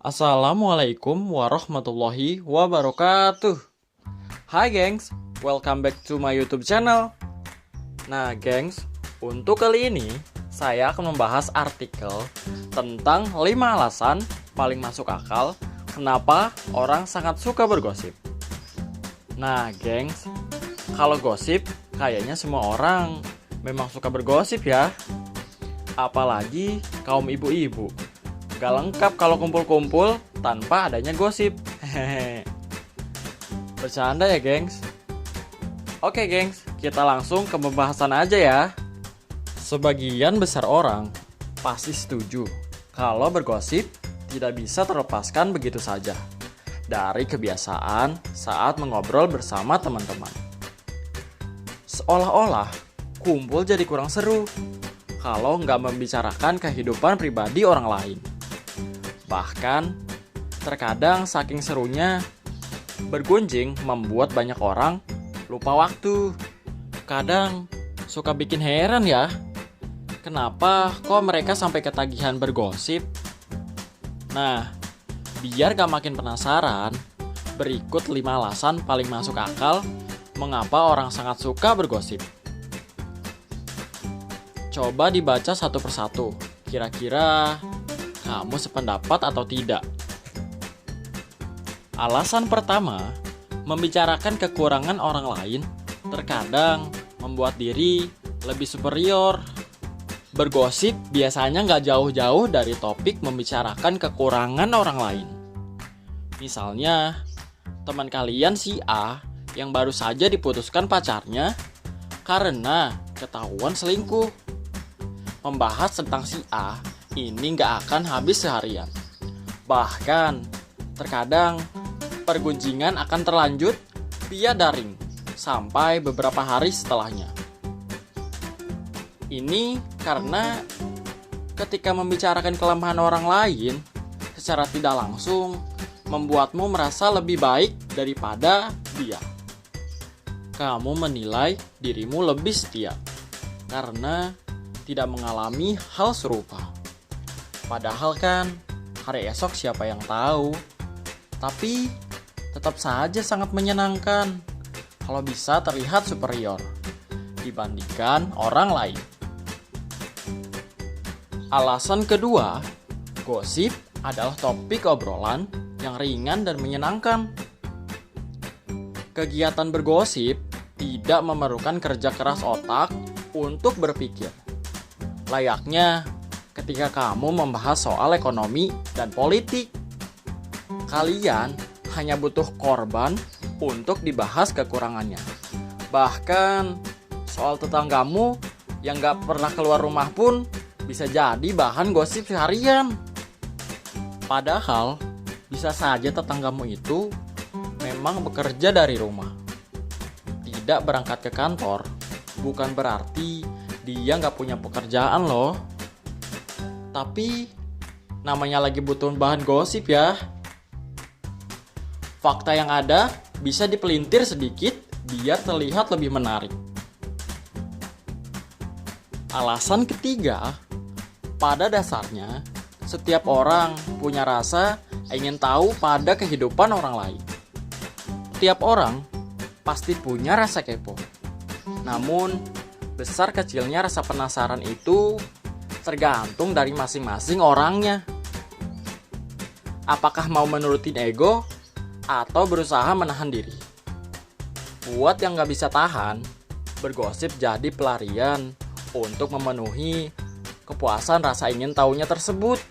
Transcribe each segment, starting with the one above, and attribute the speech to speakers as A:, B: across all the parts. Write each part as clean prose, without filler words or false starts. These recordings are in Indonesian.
A: Assalamualaikum warahmatullahi wabarakatuh. Hai gengs, welcome back to my YouTube channel. Nah gengs, untuk kali ini saya akan membahas artikel tentang 5 alasan paling masuk akal kenapa orang sangat suka bergosip. Nah gengs, kalau gosip kayaknya semua orang memang suka bergosip ya. Apalagi kaum ibu-ibu. Gak lengkap kalau kumpul-kumpul tanpa adanya gosip. Hehehe. Bercanda ya gengs. Oke gengs, kita langsung ke pembahasan aja ya. Sebagian besar orang pasti setuju kalau bergosip tidak bisa terlepaskan begitu saja dari kebiasaan saat mengobrol bersama teman-teman. Seolah-olah kumpul jadi kurang seru kalau nggak membicarakan kehidupan pribadi orang lain. Bahkan, terkadang saking serunya, bergunjing membuat banyak orang lupa waktu. Kadang, suka bikin heran ya, kenapa kok mereka sampai ketagihan bergosip? Nah, biar gak makin penasaran, berikut 5 alasan paling masuk akal mengapa orang sangat suka bergosip. Coba dibaca satu persatu, kira-kira kamu sependapat atau tidak? Alasan pertama, membicarakan kekurangan orang lain terkadang membuat diri lebih superior. Bergosip biasanya nggak jauh-jauh dari topik membicarakan kekurangan orang lain. Misalnya, teman kalian si A yang baru saja diputuskan pacarnya karena ketahuan selingkuh. Membahas tentang si A ini nggak akan habis seharian. Bahkan, terkadang pergunjingan akan terlanjut via daring sampai beberapa hari setelahnya. Ini karena ketika membicarakan kelemahan orang lain, secara tidak langsung membuatmu merasa lebih baik daripada dia. Kamu menilai dirimu lebih setia karena tidak mengalami hal serupa. Padahal kan hari esok siapa yang tahu. Tapi tetap saja sangat menyenangkan kalau bisa terlihat superior dibandingkan orang lain. Alasan kedua, gosip adalah topik obrolan yang ringan dan menyenangkan. Kegiatan bergosip tidak memerlukan kerja keras otak untuk berpikir. Layaknya ketika kamu membahas soal ekonomi dan politik, kalian hanya butuh korban untuk dibahas kekurangannya. Bahkan soal tetanggamu yang gak pernah keluar rumah pun bisa jadi bahan gosip seharian. Padahal bisa saja tetanggamu itu memang bekerja dari rumah, tidak berangkat ke kantor. Bukan berarti dia gak punya pekerjaan loh. Tapi namanya lagi butuh bahan gosip ya. Fakta yang ada bisa dipelintir sedikit biar terlihat lebih menarik. Alasan ketiga, pada dasarnya setiap orang punya rasa ingin tahu pada kehidupan orang lain. Setiap orang pasti punya rasa kepo. Namun, besar kecilnya rasa penasaran itu tergantung dari masing-masing orangnya. Apakah mau menurutin ego atau berusaha menahan diri? Buat yang gak bisa tahan, bergosip jadi pelarian untuk memenuhi kepuasan rasa ingin tahunya tersebut.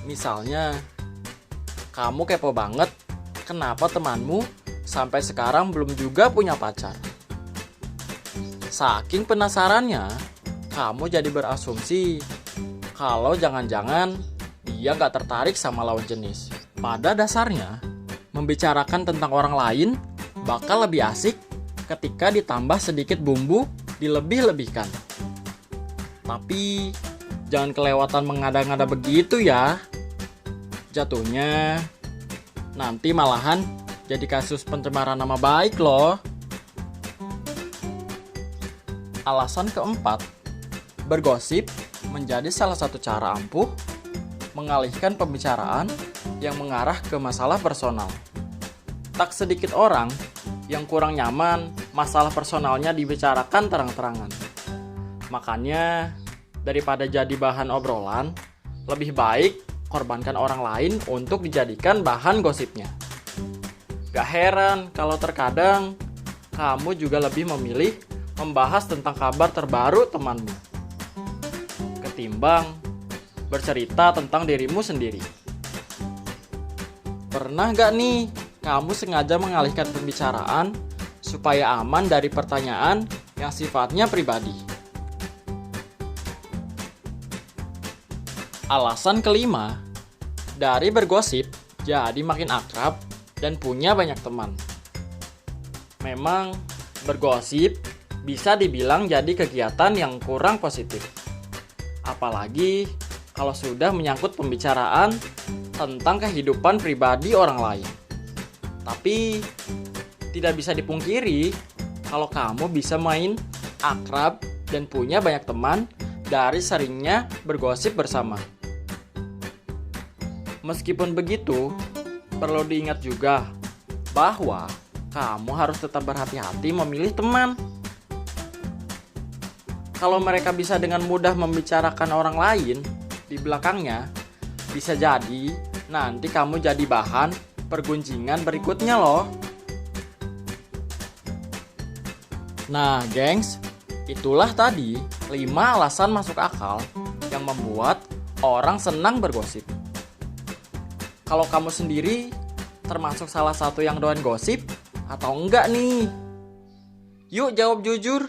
A: Misalnya, kamu kepo banget kenapa temanmu sampai sekarang belum juga punya pacar. Saking penasarannya, kamu jadi berasumsi kalau jangan-jangan dia gak tertarik sama lawan jenis. Pada dasarnya, membicarakan tentang orang lain bakal lebih asik ketika ditambah sedikit bumbu dilebih-lebihkan. Tapi jangan kelewatan mengada-ngada begitu ya. Jatuhnya nanti malahan jadi kasus pencemaran nama baik loh. Alasan keempat, bergosip menjadi salah satu cara ampuh mengalihkan pembicaraan yang mengarah ke masalah personal. Tak sedikit orang yang kurang nyaman masalah personalnya dibicarakan terang-terangan. Makanya, daripada jadi bahan obrolan, lebih baik korbankan orang lain untuk dijadikan bahan gosipnya. Gak heran kalau terkadang kamu juga lebih memilih membahas tentang kabar terbaru temanmu ketimbang bercerita tentang dirimu sendiri. Pernah gak nih kamu sengaja mengalihkan pembicaraan supaya aman dari pertanyaan yang sifatnya pribadi? Alasan kelima, dari bergosip jadi makin akrab dan punya banyak teman. Memang bergosip bisa dibilang jadi kegiatan yang kurang positif. Apalagi kalau sudah menyangkut pembicaraan tentang kehidupan pribadi orang lain. Tapi tidak bisa dipungkiri kalau kamu bisa main akrab dan punya banyak teman dari seringnya bergosip bersama. Meskipun begitu, perlu diingat juga bahwa kamu harus tetap berhati-hati memilih teman. Kalau mereka bisa dengan mudah membicarakan orang lain di belakangnya, bisa jadi nanti kamu jadi bahan pergunjingan berikutnya loh. Nah, gengs, itulah tadi 5 alasan masuk akal yang membuat orang senang bergosip. Kalau kamu sendiri termasuk salah satu yang doyan gosip atau enggak nih? Yuk jawab jujur.